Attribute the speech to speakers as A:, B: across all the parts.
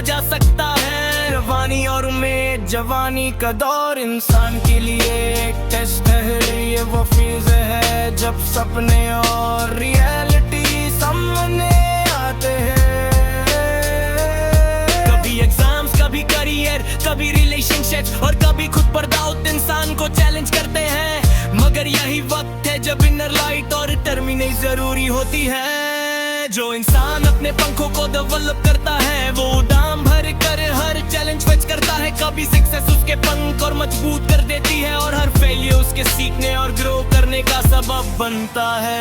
A: जा सकता है। रवानी और उम्मीद जवानी का दौर इंसान के लिए एक टेस्ट है। ये वो फेज है जब सपने और रियलिटी सामने आते हैं। कभी एग्जाम्स, कभी करियर, कभी रिलेशनशिप और कभी खुद पर डाउट इंसान को चैलेंज करते हैं। मगर यही वक्त है जब इनर लाइट और डिटरमिनेशन जरूरी होती है। जो इंसान अपने पंखों को डेवलप करता है वो उड़ान भर कर हर चैलेंज फेस करता है। कभी सक्सेस उसके पंख और मजबूत कर देती है और हर फेलियर उसके सीखने और ग्रो करने का सबब बनता है।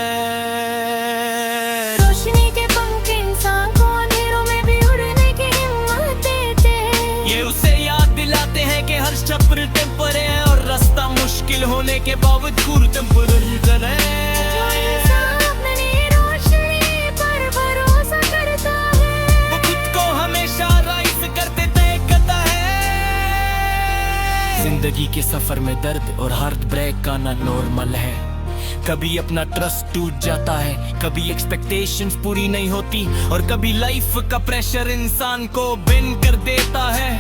B: रोशनी के पंख इंसान को अंधेरों में भी उड़ने की हिम्मत देते हैं।
A: ये उसे याद दिलाते हैं कि हर छप्पर टेम्परेरी है और रास्ता मुश्किल होने के बावजूद टेम्परेरी करे। जिंदगी के सफर में दर्द और हार्ट ब्रेक आना नॉर्मल है। कभी अपना ट्रस्ट टूट जाता है, कभी एक्सपेक्टेशंस पूरी नहीं होती और कभी लाइफ का प्रेशर इंसान को बेंड कर देता है।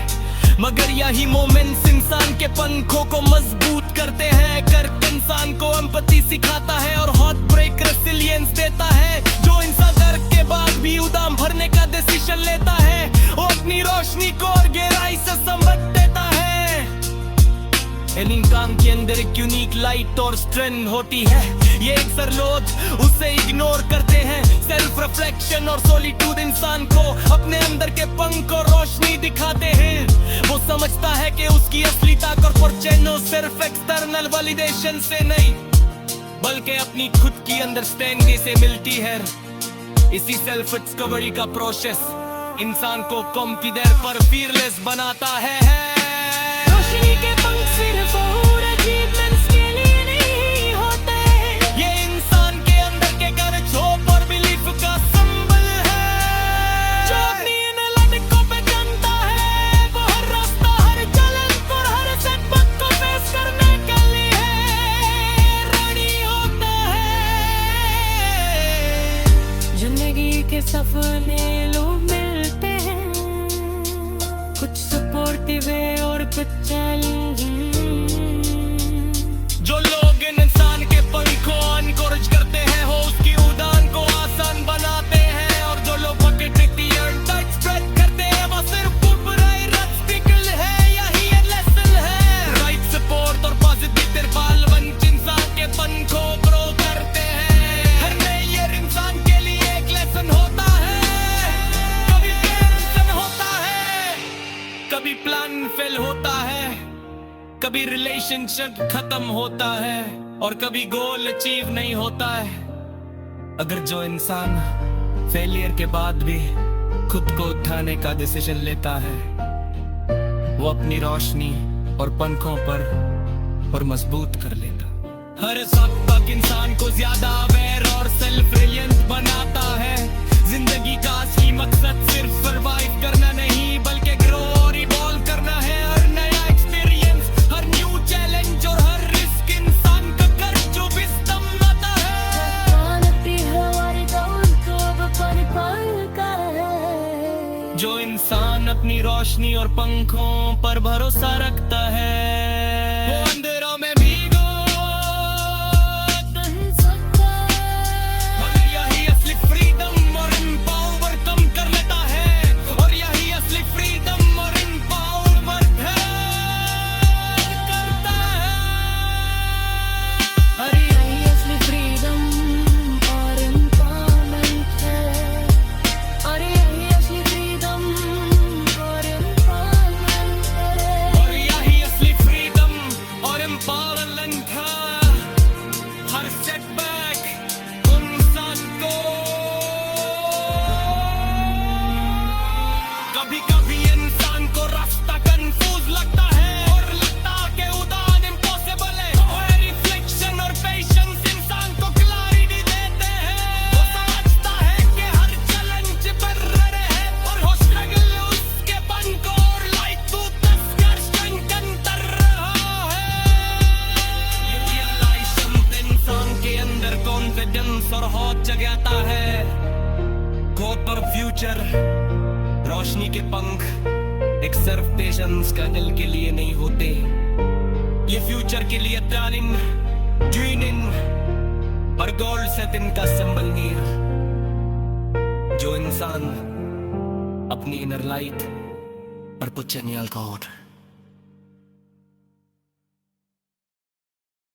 A: मगर यही मोमेंट्स इंसान के पंखों को मजबूत करते हैं, करके इंसान को एम्पैथी सिखाता है और हार्ट ब्रेक रेसिलियंस देता है। जो इंसान डर के बाद भी उड़ान भरने का डिसीजन लेता है वो अपनी रोशनी को और गहराई से समझ देता है। इंसान के अंदर एक यूनिक लाइट और स्ट्रेंथ होती है। ये अक्सर लोग उसे इग्नोर करते हैं। सेल्फ रिफ्लेक्शन और सॉलिट्यूड इंसान को अपने अंदर के पंख और रोशनी दिखाते हैं। वो समझता है कि उसकी असली ताकत फॉर्चून सिर्फ एक्सटर्नल वैलिडेशन से नहीं बल्कि अपनी खुद की अंडरस्टैंडिंग से मिलती है। इसी सेल्फ डिस्कवरी का प्रोसेस इंसान को कॉन्फिडेंट पर फीयरलेस बनाता है।
B: रोशनी के पंख सिर्फ और अचीवमेंट्स के लिए नहीं होते।
A: ये इंसान के अंदर के कर्ज होप और बिलीफ का संबल है।
B: जो अपनी इन लड़कों पे जानता है वो हर रास्ता, हर चैलेंज और हर सेटबैक को फेस करने के लिए रेडी होता है। जिंदगी के सफर में लोग मिलते हैं, कुछ सपोर्टिव है और कुछ चैलेंजिंग।
A: जो लोग इंसान के पंखों एनकरेज करते हैं वो उसकी उड़ान को आसान बनाते हैं और जो लोग बकेट टाइट स्प्रेड करते हैं वो सिर्फ ऊपरी रस्टिकल है। यही लेसन है। राइट सपोर्ट और पॉजिटिव तिरपाल वंच इंसान के पंखों ग्रो करते हैं। हर नए इंसान के लिए एक लेसन होता है। कभी टेंशन होता है, कभी प्लान फेल होता है, कभी रिलेशनशिप खत्म होता है और कभी गोल अचीव नहीं होता है। अगर जो इंसान फेलियर के बाद भी खुद को उठाने का डिसीजन लेता है वो अपनी रोशनी और पंखों पर और मजबूत कर लेता। हर सबक इंसान को ज्यादा अवेयर और सेल्फ रिलायंस बनाता है। जिंदगी का असली मकसद सिर्फ सर्वाइव करना नहीं बल्कि ग्रो और इवॉल्व करना है। हर नया एक्सपीरियंस, हर न्यू चैलेंज और हर रिस्क इंसान का कर्ज जो विजडम लाता है। जो इंसान अपनी रोशनी और पंखों पर भरोसा रखता है वो अंधेरों में भी और होश जगाता है। गोद पर फ्यूचर रोशनी रोशनी के पंख एक सर्फ पेशेंस का दिल के लिए नहीं होते, ये फ्यूचर के लिए प्लानिंग ड्रीमिंग पर गोल से दिन का सिंबल नीर, जो इंसान अपनी इनर लाइट पर पुच्छे नहीं अल्कोहल।